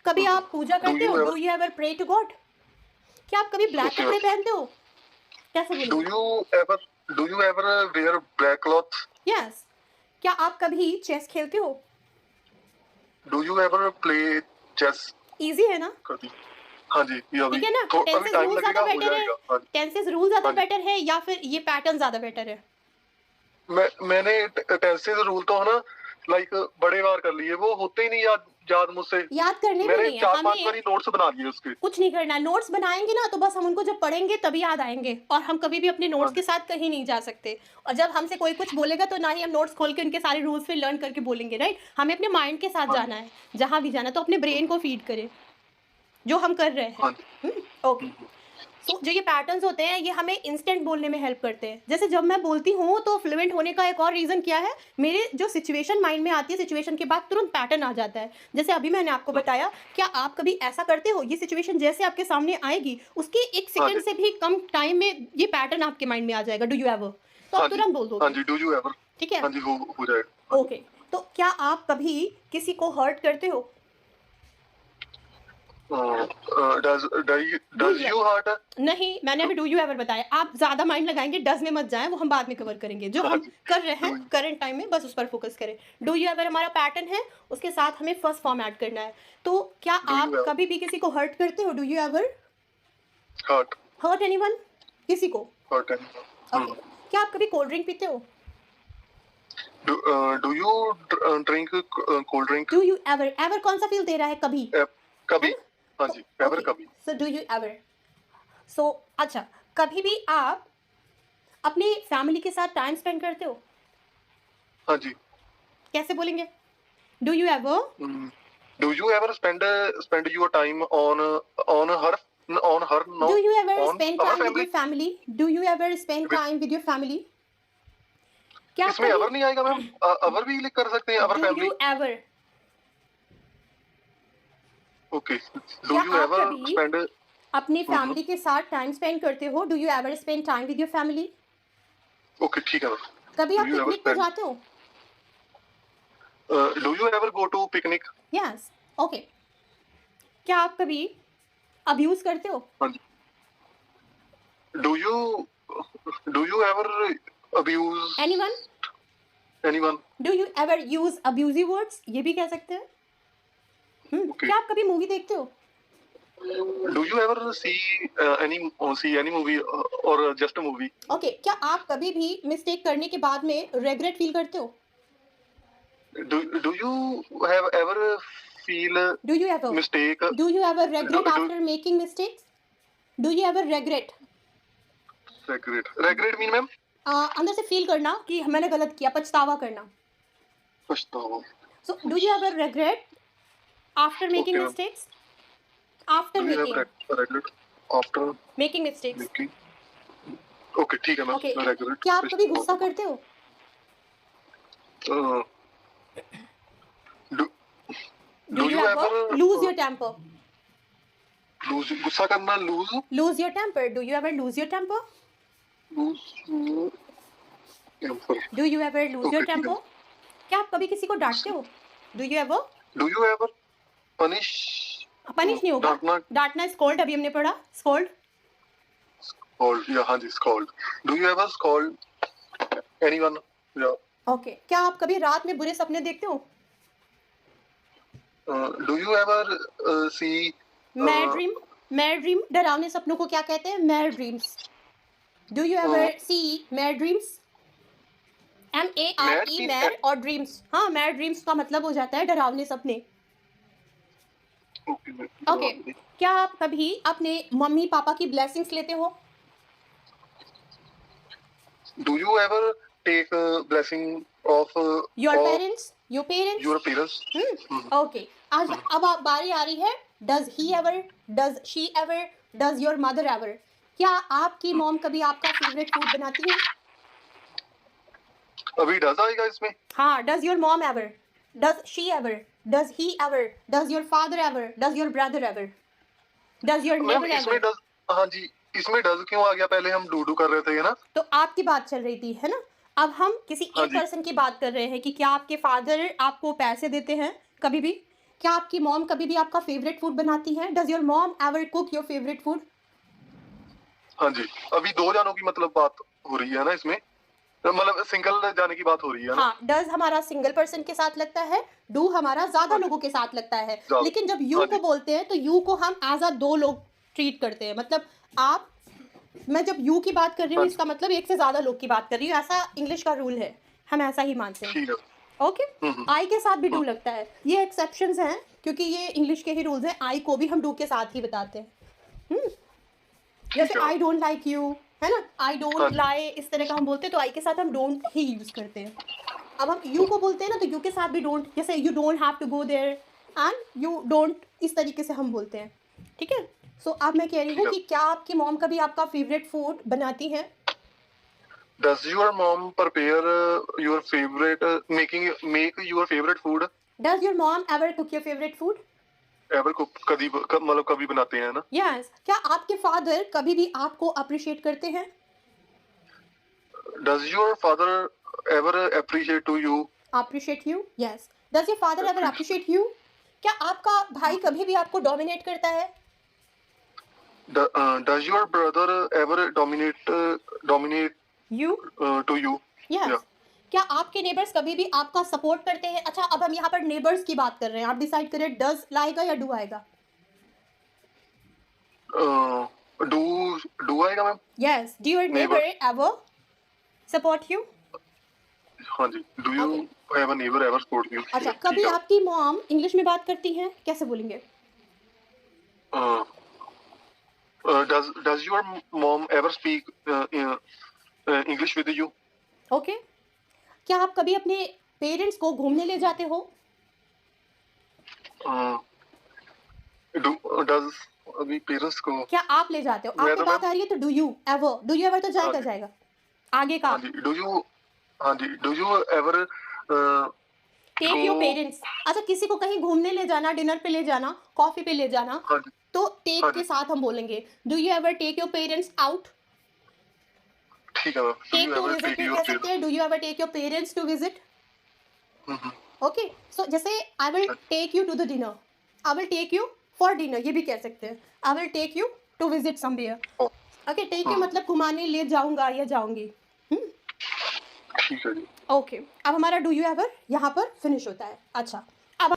कभी आप पूजा डू करते यू हो? Ever do you ever pray to God? क्या आप कभी ब्लैक ओके कपड़े मैम, पहनते हो? कैसे डू बोलेंगे? You ever do you ever wear black cloth? Yes. क्या आप कभी चेस खेलते हो? Do you ever play chess? Easy है ना? कभी, हाँ जी, ये ठीक अभी है ना? तो अभी टेंसेस टाइम रूल ज्यादा लगेगा, हो बेटर है? जाएगा। हाँ जी, टेंसेस रूल ज्यादा हाँ जी। बेटर है या फिर ये पैटर्न ज्यादा बेटर है? मैंने टेंसेस रूल तो है ना, लाइक बड़े बार कर लिए, वो होते ही नहीं याद याद मुझसे। याद करने भी मैंने नहीं है 4-5 हमें। बार ही नोट्स बना लिए उसके। कुछ नहीं करना, नोट्स बनाएंगे ना तो बस हम उनको जब पढ़ेंगे तभी याद आएंगे, और हम कभी भी अपने हाँ नोट्स जी, के साथ कहीं नहीं जा सकते। और जब हमसे कोई कुछ बोलेगा तो ना ही हम नोट्स खोल के उनके सारे रूल्स फिर लर्न करके बोलेंगे, राइट? हमें अपने माइंड के साथ हाँ जी, जाना है। जहां भी जाना तो अपने ब्रेन को फीड करें, जो हम कर रहे हैं। हाँ जी। ओके। सो जो ये पैटर्न्स होते हैं ये हमें इंस्टेंट बोलने में हेल्प करते हैं। जैसे जब मैं बोलती हूँ तो फ्लुएंट होने का एक और रीज़न क्या है, मेरे जो सिचुएशन माइंड में आती है, सिचुएशन के बाद तुरंत पैटर्न आ जाता है। जैसे अभी मैंने आपको बताया, क्या आप कभी ऐसा करते हो, ये सिचुएशन जैसे आपके सामने आएगी उसके एक हाँ सेकेंड जी, से भी कम टाइम में ये पैटर्न आपके माइंड में आ जाएगा, डू यू एवर? तो हाँ आप जी, तुरंत बोल हाँ दोगे। जी, डू यू एवर, ठीक है। हाँ जी, हो जाएगा। हाँ जी। ओके। तो क्या आप कभी किसी को हर्ट करते हो? Does do does you you ever? Heart? नहीं, मैंने अभी डू यू एवर बताया। आप ज़्यादा माइंड लगाएँगे, डज़ में मत जाएँ, वो हम बाद में कवर करेंगे। जो हाँ हम जी, कर रहे हैं डू करंट टाइम में बस उस पर फ़ोकस करें। डू यू एवर हमारा पैटर्न है, उसके साथ हमें फर्स्ट फॉर्म ऐड करना है। तो क्या डू यू आप एवर कभी भी किसी को हर्ट करते हो? Do you ever heart hurt anyone? किसी को? Heart and okay. क्या आप कभी कोल्ड ड्रिंक पीते हो? Do you drink cold drink? Do you ever? Ever कौन-सा फ़ील दे रहा है? कभी, है कभी, ना? हाँ तो जी, एवर ओके, कभी। So do you ever? So अच्छा, कभी भी आप अपनी फैमिली के साथ टाइम स्पेंड करते हो? हाँ जी। कैसे बोलेंगे? Do you ever do you ever spend your time on her no Do you ever on spend our time with family? your family? Do you ever spend time with your family? क्या आप इसमें कभी ever नहीं आएगा ma'am, अवर भी लिख कर सकते हैं, अवर Do family. you ever okay. Do क्या यू आप एवर कभी स्पेंड? अपनी फैमिली के साथ टाइम स्पेंड करते हो? Do you ever spend time with your family? Okay, ठीक है मैम। कभी डू आप यू एवर पिकनिक पे स्पेंड? जाते हो? Do you ever go to picnic? Yes. Okay. क्या आप कभी अब्यूज करते हो? हाँ जी। Do you ever abuse Anyone? Anyone? Do you ever use abusive words? ये भी कह सकते हैं। ओके। क्या आप कभी मूवी देखते हो? Do you ever see any movie और जस्ट मूवी? ओके। क्या आप कभी भी मिस्टेक करने के बाद में रेग्रेट फील करते हो? Do you have ever feel Do you ever? Mistake? Do you ever regret do after making mistakes? Do you ever regret? Regret mean ma'am? अंदर से फील करना कि मैंने गलत किया, पछतावा करना। पछतावा। So do you ever regret after making okay ma'am. mistakes? After do you have regret after making mistakes. Making? Okay, ठीक है मैम, Okay. मैं रेग्रेट। क्या आप कभी गुस्सा करते हो? Do Do you ever lose your temper? Lose, गुस्सा करना, lose Lose your temper. Do you ever lose your temper? Lose temper. Do you ever lose your Okay, ठीक है। temper? क्या आप कभी किसी को डांटते हो? Do you ever? Do you ever punish? Punish नहीं होगा, डांटना, डांटना स्कोल्ड अभी हमने पढ़ा, स्कोल्ड। स्कॉल्ड, या हाँ जी, scold. Do you ever scold anyone? या ओके। क्या आप कभी रात में बुरे सपने देखते हो? Do you ever see mad dream डरावने सपनों को क्या कहते हैं? Mad dreams. Do you ever see mad dreams? MARE, mad और ड्रीम्स। हाँ, मैड ड्रीम्स का मतलब हो जाता है डरावने सपने। ओके। क्या आप कभी अपने मम्मी पापा की ब्लेसिंग्स लेते हो? Do you ever take blessing of your parents? Your parents? Your parents? Okay. आज अब बारी आ रही है, does he ever, does she ever, does your mother ever? क्या आपकी मॉम कभी आपका फेवरेट फूड बनाती है? अभी डज आएगा इसमें? हाँ, does your mom ever, does she ever, does he ever, does your father ever, does your brother ever, does your ma'am neighbour इसमें एवर? डज, हाँ जी, इसमें डज क्यों आ गया? पहले हम डू कर रहे थे, है ना? तो आपकी बात चल रही थी, है ना? अब हम किसी हाँ एक जी। पर्सन की बात कर रहे हैं कि क्या आपके फादर आपको पैसे देते हैं कभी भी? क्या आपकी मॉम कभी भी आपका फेवरेट फूड बनाती है? Does your mom ever cook your favourite food? हाँ जी, अभी 2 जानों की मतलब बात हो रही है ना इसमें? मतलब सिंगल जाने की बात हो रही है ना? हाँ, डज़ हमारा सिंगल पर्सन के साथ लगता है, डू हमारा ज़्यादा हाँ जी, लोगों के साथ लगता है। ज़्यादा लेकिन जब यू हाँ को जी, बोलते हैं, तो यू को हम एज़ अ 2 लोग ट्रीट करते हैं। मतलब आप मैं जब यू की बात कर रही हूँ, हाँ जी, इसका मतलब एक से ज़्यादा लोग की बात कर रही हूँ, ऐसा इंग्लिश का रूल है। हम ऐसा ही मानते हैं। ठीक है। ओके? हुँ, आई के साथ भी हुँ, डू लगता है। ये एक्सेप्शंस हैं, क्योंकि ये इंग्लिश के ही रूल्स हैं। आई को भी हम डू के साथ ही बताते हैं। हुँ? जैसे ठीक है। आई डोंट लाइक यू, है ना? आई हाँ डोंट जी, लाई, इस तरह का हम बोलते हैं, तो आई के साथ हम डोंट ही यूज़ करते हैं। अब हम यू को बोलते हैं ना, तो यू के साथ भी डोंट, जैसे you don't have to go there and you don't, इस तरीके से हम बोलते हैं। ठीक है? सो अब मैं कह रही ठीक हूँ है। कि क्या आपकी मॉम कभी आपका फेवरेट फूड बनाती हैं? Does your mom prepare your favorite make your favorite food? Does your mom ever cook your favourite food? Ever cook मतलब कभी बनाते हैं ना? यस। क्या आपके फादर कभी भी आपको अप्रिशिएट करते हैं? Does your father ever appreciate to you? Appreciate you? Yes. Does your father ever Appreciate. Appreciate you? क्या आपका भाई कभी भी आपको डोमिनेट करता है? Does your brother ever dominate you? to you? Yeah. Yes. क्या आपके नेबर्स कभी भी आपका सपोर्ट करते हैं? अच्छा, अब हम यहाँ पर नेबर्स की बात कर रहे हैं। आप डिसाइड करें, डज़ लाएगा या डू आएगा? Uh, do आएगा ma'am? Yes. Do your neighbour neighbour ever support you? हाँ जी। Do you okay. have a neighbor ever support you? अच्छा, ठीक कभी है। आपकी मॉम इंग्लिश में बात करती हैं? कैसे बोलेंगे? Uh, does your mom ever speak English with you? Okay. क्या आप कभी अपने पेरेंट्स को घूमने ले जाते हो? Uh, does अभी पेरेंट्स को क्या आप ले जाते हो? आप मैं पे तो बात मैम आ रही है, तो डू यू एवर तो हाँ जाएगा जी जाएगा। आगे का हाँ आप। जी do you ever take your go parents. अच्छा, किसी को कहीं घूमने ले जाना, डिनर पे ले जाना, कॉफी पे ले जाना, हाँ जी तो हाँ टेक के जी साथ हम बोलेंगे, do you ever take your parents out? ठीक है ma'am do take you to ever visit take भी योर कह सकते पेरेंट्स हैं, do you ever take your parents to visit? Okay. So जैसे I will take you to the dinner, I will take you for dinner, ये भी कह सकते हैं। I will take you to visit somewhere. Okay, take you मतलब घुमाने ले जाऊंगा या जाऊंगी। ठीक है जी ओके। अब हमारा डू यू एवर यहाँ पर फिनिश होता है। अच्छा, अब